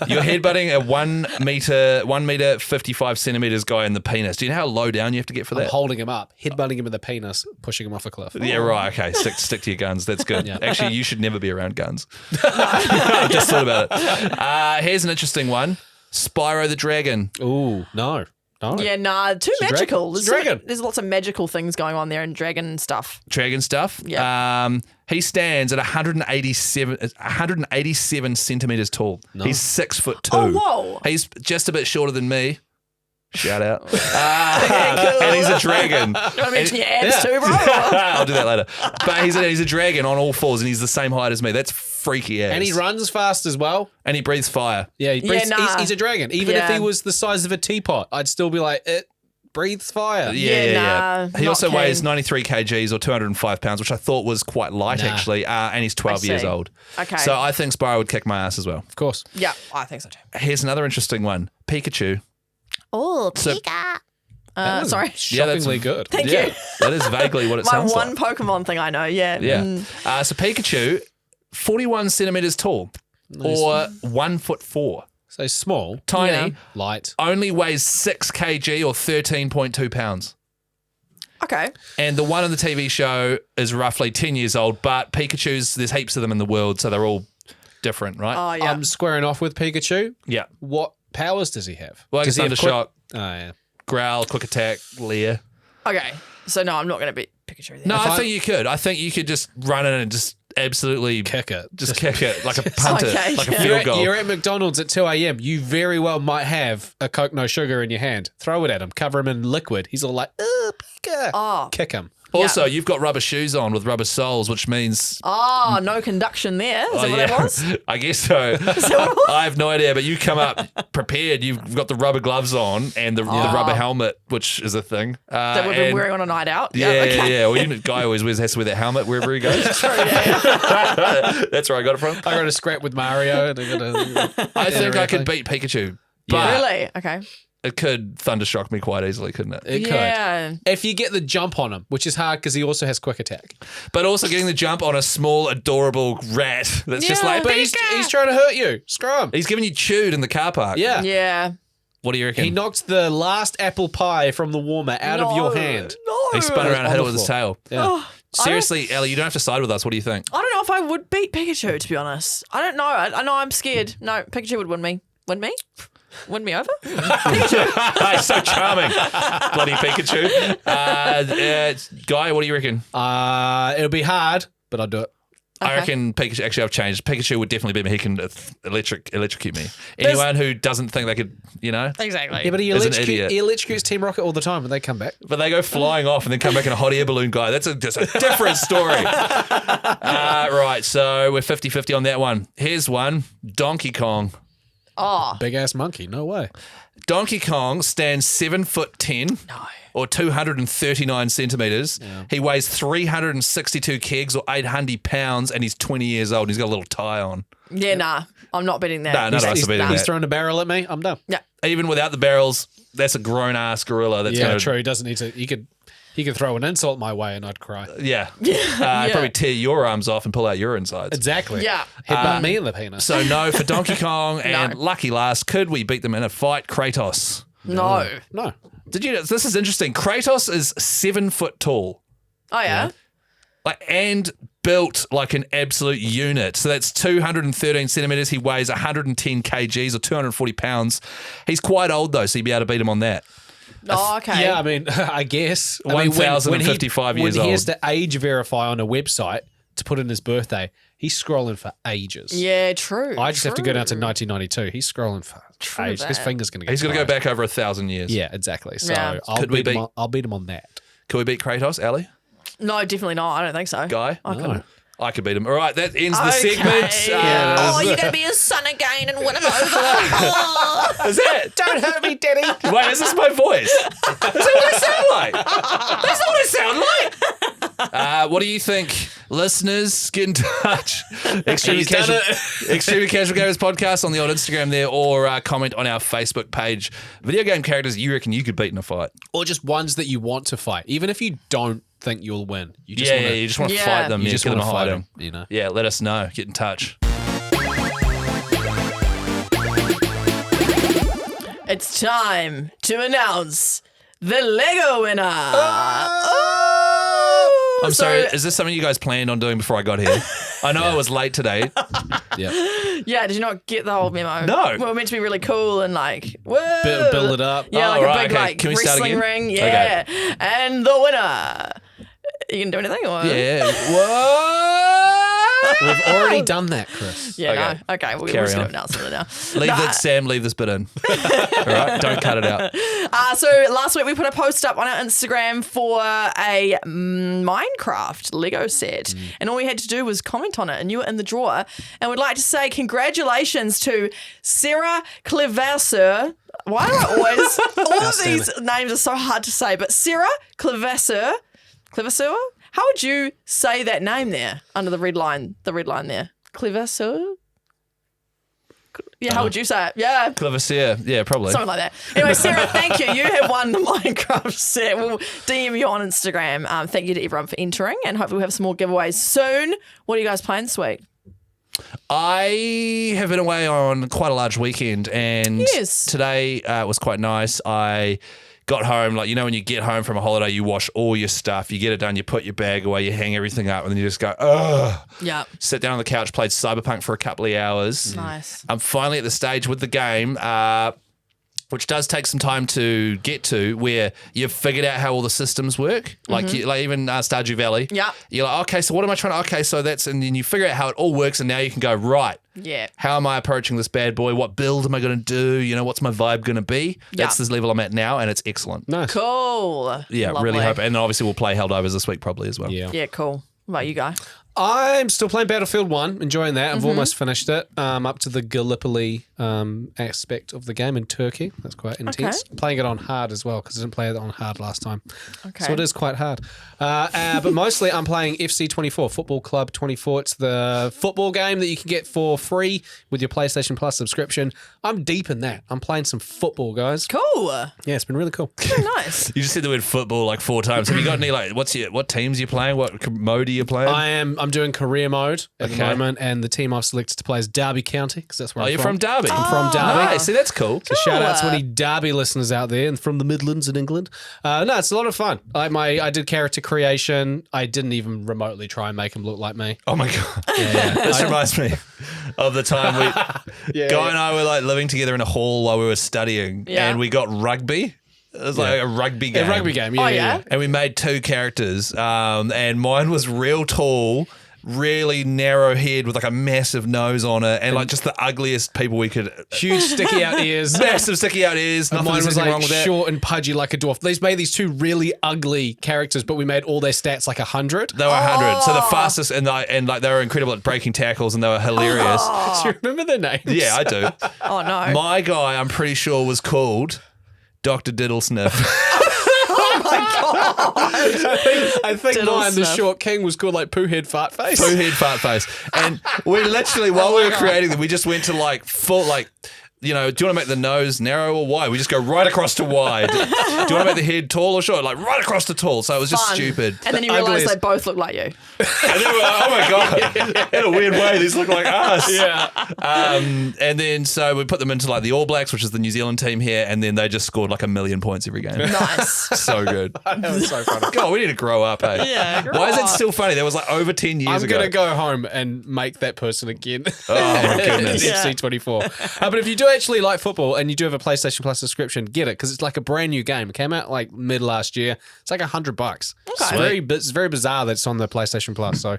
you're headbutting a 1 meter 55 centimeters guy in the penis. Do you know how low down you have to get for I'm that? holding him up, headbutting him in the penis, pushing him off a cliff. Yeah, right. Okay, stick to your guns. That's good. Yeah. Actually, you should never be around guns. I just thought about it. Here's an interesting one: Spyro the Dragon. Ooh, no. Yeah, nah, too a magical. dragon. It's a dragon. There's lots of magical things going on there and dragon stuff. Dragon stuff. Yeah. He stands at 187 centimeters tall. He's 6'2". Oh, whoa. He's just a bit shorter than me. Shout out. Cool. And he's a dragon. You want to mention your abs too, bro? I'll do that later. But he's a dragon on all fours, and he's the same height as me. That's freaky ass. And he runs fast as well. And he breathes fire. Yeah, he breathes, nah. he's a dragon. Even if Yeah. he was the size of a teapot, I'd still be like, it breathes fire. Yeah, He not also keen. weighs 93 kgs or 205 pounds, which I thought was quite light, actually. And he's 12 years see. old. Okay. So I think Spyro would kick my ass as well. Of course. Yeah, I think so too. Here's another interesting one: Pikachu. Oh, So- Pika. That was Sorry. Shockingly good. Thank Yeah, you. that is vaguely what it My sounds one like. Pokemon thing I know, yeah. Yeah. Mm. So Pikachu, 41 centimeters tall, or 1'4". So small, Tiny. Yeah. light. Only weighs 6 kg or 13.2 pounds. Okay. And the one on the TV show is roughly 10 years old, but Pikachu's, there's heaps of them in the world, so they're all different, right? Oh, yeah. I'm squaring off with Pikachu. Yeah. What powers does he have? Well, I Does guess he have quick- Undershock, Oh, yeah. Growl, Quick Attack, Leer. Okay. So, no, I'm not going to beat Pikachu then. No, I I- think you could. I think you could just run in and just absolutely Kick it. just kick it like a punter, Okay, like a yeah. field goal. You're at McDonald's at 2 a.m. You very well might have a Coke no sugar in your hand. Throw it at him. Cover him in liquid. He's all like, Pika. Oh. Kick him. Also, you've got rubber shoes on with rubber soles, which means Oh, no conduction there. Is that what that was? I guess so. that what it was? I have no idea, but you come up prepared. You've got the rubber gloves on and the rubber helmet, which is a thing. That we've been and- wearing on a night out. Yeah, okay. yeah. Well, the guy always has to wear that helmet wherever he goes. True, yeah. That's where I got it from. I got a scrap with Mario. And I got a, I think I could beat Pikachu, but Really? Okay. it could thundershock me quite easily, couldn't it? It Yeah. could. If you get the jump on him, which is hard because he also has quick attack. But also getting the jump on a small, adorable rat that's just Yeah. like, But he's trying to hurt you. Screw him. he's giving you chewed in the car park. Yeah. Yeah. What do you reckon? He knocked the last apple pie from the warmer out of your hand. No. He spun around and hit it on with the his floor. tail. Yeah. Oh, Seriously, Ellie, you don't have to side with us. What do you think? I don't know if I would beat Pikachu, to be honest. I don't know. I know I'm scared. No, Pikachu would win me. Win me? Win me over? He's so charming. Bloody Pikachu. Guy, what do you reckon? It'll be hard, but I'll do it. I Okay. reckon Pikachu. Actually, I've changed. Pikachu would definitely beat me. He can electrocute me. Anyone who doesn't think they could, Exactly. Yeah, but he As an idiot. electrocutes Team Rocket all the time and they come back. but they go flying off and then come back in a hot air balloon guy. That's just a different story. Right, so we're 50-50 on that one. Here's one: Donkey Kong. Oh, Big ass monkey, no way. Donkey Kong stands 7'10". Or 239 centimeters. Yeah. He weighs 362 kegs or 800 pounds, and he's 20 years old. He's got a little tie on. yeah, nah. I'm not betting that. Nah, none of us are beating He's that. throwing a barrel at me. I'm done. Yeah. Even without the barrels, that's a grown ass gorilla. That's Yeah, gonna, true. He doesn't need to. He could throw an insult my way and I'd cry. Yeah, I'd probably tear your arms off and pull out your insides. Exactly. Yeah. Headbutt me in the penis. So no for Donkey Kong and No. lucky last. Could we beat them in a fight? Kratos. No. No. Did you? This is interesting. Kratos is 7 foot tall, Oh, yeah? and built like an absolute unit. So that's 213 centimeters. He weighs 110 kgs or 240 pounds. He's quite old though, so you'd be able to beat him on that. Oh, okay. Yeah, I mean, I guess. 1,055 years When he has old. to age verify on a website to put in his birthday, he's scrolling for ages. Yeah, true. I just have to go down to true. 1992. He's scrolling for ages. His that. finger's going to get He's going to go tired. back over 1,000 years. Yeah, exactly. So Yeah. I'll beat him on that. Could we beat Kratos, Ellie? No, definitely not. I don't think so. Guy? I couldn't. I could beat him. All right, that ends the Okay. segment. Oh, you're going to be his son again and win him over. Is that? Don't hurt me, Daddy. Wait, is this my voice? Is that what I sound like? That's not what I sound like. What do you think? Listeners, get in touch. Extremely He's done Extremely Casual Gamers Podcast on the old Instagram there, or comment on our Facebook page. Video game characters you reckon you could beat in a fight. Or just ones that you want to fight, even if you don't think you'll win. You just Yeah, want to. you just want to Yeah. fight them. You Yeah, just get them want to fight hiding. them. You know. Yeah, let us know. Get in touch. It's time to announce the Lego winner. I'm sorry, is this something you guys planned on doing before I got here? I know I was late today. Yeah. Yeah, did you not get the whole memo? No. We're meant to be really cool and like, whoa. Build it up. Yeah, Oh, like right, a big okay. like Can we start wrestling again? ring. Yeah. And the winner. You can do anything? Or? Yeah. Whoa! We've already done that, Chris. Yeah, Okay. no. Okay, we're Carry just going on. to announce it now. Leave Nah. that, Sam. Leave this bit in. All right, don't cut it out. So last week we put a post up on our Instagram for a Minecraft Lego set, and all we had to do was comment on it, and you were in the drawer. And we'd like to say congratulations to Sarah Clevasseur. Why do I always all of these names are so hard to say? But Sarah Clevasseur. How would you say that name there under the red line? The red line there, Clevasseur. Yeah, how would you say it? Yeah. Clevasseur. Yeah, probably. Something like that. Anyway, Sarah, thank you. You have won the Minecraft set. We'll DM you on Instagram. Thank you to everyone for entering, and hopefully we'll have some more giveaways soon. What are you guys playing this week? I have been away on quite a large weekend, and Yes. today was quite nice. I got home, like, when you get home from a holiday, you wash all your stuff, you get it done, you put your bag away, you hang everything up, and then you just go, ugh. Yeah. Sit down on the couch, played Cyberpunk for a couple of hours. Nice. I'm finally at the stage with the game, which does take some time to get to, where you've figured out how all the systems work. Like, like even Stardew Valley. Yeah. You're like, okay, so what am I trying to? Okay, so that's, and then you figure out how it all works, and now you can go, right. Yeah. How am I approaching this bad boy? What build am I going to do? What's my vibe going to be? That's Yeah. the level I'm at now, and it's excellent. Nice. Cool. Yeah, Lovely. really hope. And obviously, we'll play Helldivers this week probably as well. Yeah. Yeah, cool. What about you, Guy? I'm still playing Battlefield 1, enjoying that. I've almost finished it. Up to the Gallipoli aspect of the game in Turkey. That's quite intense. Playing it on hard as well, because I didn't play it on hard last time. Okay. So it is quite hard. But mostly I'm playing FC 24, Football Club 24. It's the football game that you can get for free with your PlayStation Plus subscription. I'm deep in that. I'm playing some football, guys. Cool. Yeah, it's been really cool. Very nice. You just said the word football like 4 times. Have you got any, like, what teams you playing? What mode are you playing? I'm doing career mode at the Okay. moment, and the team I've selected to play is Derby County, because that's where I'm You're from Derby. I'm from Derby. Nice. See, that's cool. So shout out to any Derby listeners out there and from the Midlands in England. No, it's a lot of fun. I did character creation. I didn't even remotely try and make him look like me. Oh my God. This reminds me of the time Guy and I were like living together in a hall while we were studying, Yeah. and we got rugby. It was like a rugby game. A rugby game, Oh, yeah? And we made 2 characters, and mine was real tall, really narrow head with like a massive nose on it, and like just the ugliest people we could. Huge sticky out ears. Massive sticky out ears. And Nothing mine was wrong like with that. short and pudgy like a dwarf. These made these two really ugly characters, but we made all their stats like 100. They were 100. So the fastest, and like they were incredible at breaking tackles, and they were hilarious. Do you remember their names? Yeah, I do. Oh no. My guy, I'm pretty sure, was called Dr. Diddlesniff. I think Diddle mine, the sniff. short king, was called like Pooh Head Fart Face. Pooh head, fart face. And we literally, while we were creating them, we just went to like full, like, you know, do you want to make the nose narrow or wide? We just go right across to wide. Do you want to make the head tall or short? Like right across to tall. So it was just Fun. stupid. And then you realise ugliest- they both look like you. And then we're like, oh my God. In a weird way, these look like us. Yeah. And then so we put them into like the All Blacks, which is the New Zealand team here, and then they just scored like 1 million points every game. Nice. So good. That was so funny. God, we need to grow up, hey? Yeah, grow Why is it up. still funny? That was like over 10 years I'm ago. going to go home and make that person again. Oh my goodness. Yeah. FC24. But if you do actually like football and you do have a PlayStation Plus subscription, get it because it's like a brand new game. It came out like mid last year. It's like $100. Okay. It's very bizarre that it's on the PlayStation Plus. So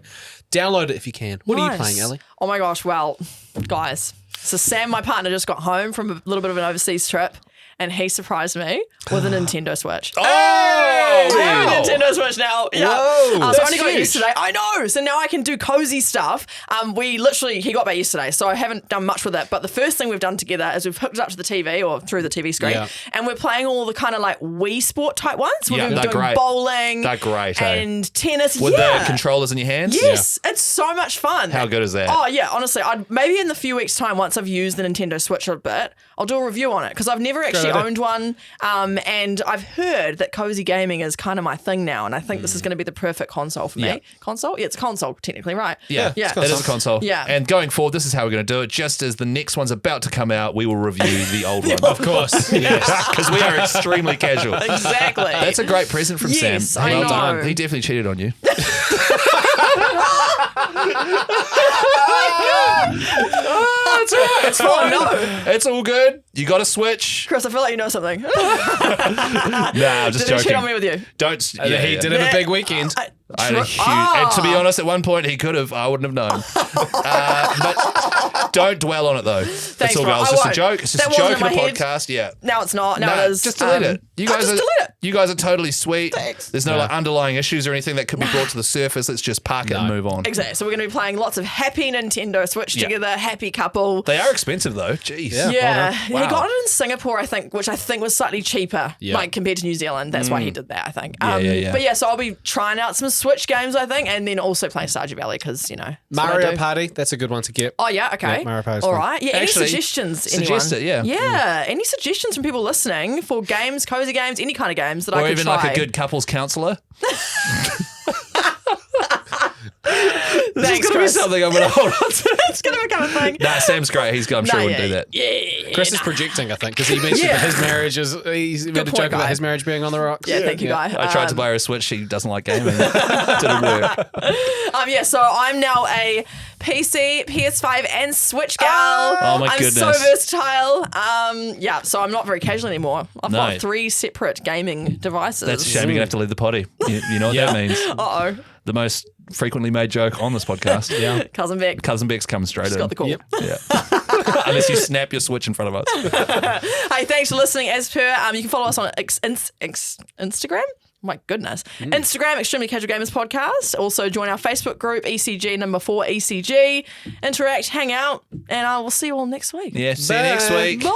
download it if you can. What are you Nice. playing, Ellie? Oh my gosh, well, guys. So Sam, my partner, just got home from a little bit of an overseas trip, and he surprised me with a Nintendo Switch. Oh, I have wow. a Nintendo Switch now. Yeah. Whoa, so I that's only got it huge. yesterday. I know. So now I can do cozy stuff. He got back yesterday, so I haven't done much with it. But the first thing we've done together is we've hooked it up to the TV or through the TV screen, Yeah. and we're playing all the kind of like Wii Sport type ones. We've Yeah, been they're doing great. bowling. They're great, eh? And tennis. With yeah. the controllers in your hands? Yes, it's so much fun. How good is that? Oh yeah, honestly, I'd maybe in the few weeks' time, once I've used the Nintendo Switch a bit, I'll do a review on it because I've never actually idea. owned one, and I've heard that cozy gaming is kind of my thing now, and I think this is going to be the perfect console for me. Yeah. Console? Yeah, it's a console technically, right? Yeah, yeah. it is a console. Yeah. And going forward, this is how we're going to do it. Just as the next one's about to come out, we will review the old one. Of course. Because we are extremely casual. Exactly. That's a great present from Yes, Sam. I Well know. done. He definitely cheated on you. It's all right. It's fine. no. It's all good. You got a Switch. Chris, I feel like you know something. Nah, I'm just Did he joking. cheat on me with you? Don't. And he did have a big weekend. I had a huge, and to be honest, at one point he could have. I wouldn't have known. But don't dwell on it though. That's all, bro. guys. I It's just a won't. joke. It's just That a joke wasn't in a in my head. podcast. Yeah. Now it's not. Now No, it is. just delete it. You guys just are. delete it. You guys are totally sweet. Thanks. There's no like underlying issues or anything that could be brought to the surface. Let's just park it and move on. Exactly. So we're going to be playing lots of happy Nintendo Switch Yeah. together, happy couple. They are expensive though. Jeez. Yeah, Wow. he got it in Singapore, I think, which I think was slightly cheaper, Yeah. like compared to New Zealand. That's why he did that, I think. Yeah. But yeah, so I'll be trying out some Switch games, I think, and then also playing Stardew Valley because that's what I Mario do. Party, that's a good one to get. Oh yeah, okay. Yeah, Mario Party's All fun. right. Yeah. Actually, any suggestions? suggest anyone? it, yeah. Yeah. Any suggestions from people listening for games, cozy games, any kind of games that I Or could even try? like a good couples counselor. Thanks, It's going to be Chris. something I'm going to hold on to. It's gonna become a thing. Nah, Sam's great. I'm sure he wouldn't do that. Yeah. Chris is projecting, I think, because he mentioned Yeah. that his marriage is. He's made a point, joke about Guy. his marriage being on the rocks. Yeah, thank you, Guy. I tried to buy her a Switch. She doesn't like gaming. Didn't work. Yeah, so I'm now a PC, PS5, and Switch gal. Oh, my I'm so goodness. versatile. Yeah, so I'm not very casual anymore. I've No. got 3 separate gaming devices. That's a shame. You're going to have to leave the potty. You know what that means. Uh-oh. The most frequently made joke on this podcast. Yeah. Cousin Beck. Cousin Beck's coming straight Just in. got the call. Yep. Yeah. Unless you snap your Switch in front of us. Hey, thanks for listening. As per, you can follow us on Instagram. My goodness. Instagram, Extremely Casual Gamers Podcast. Also join our Facebook group, ECG number 4 ECG. Interact, hang out, and I will see you all next week. Yeah. See you next week. Bye.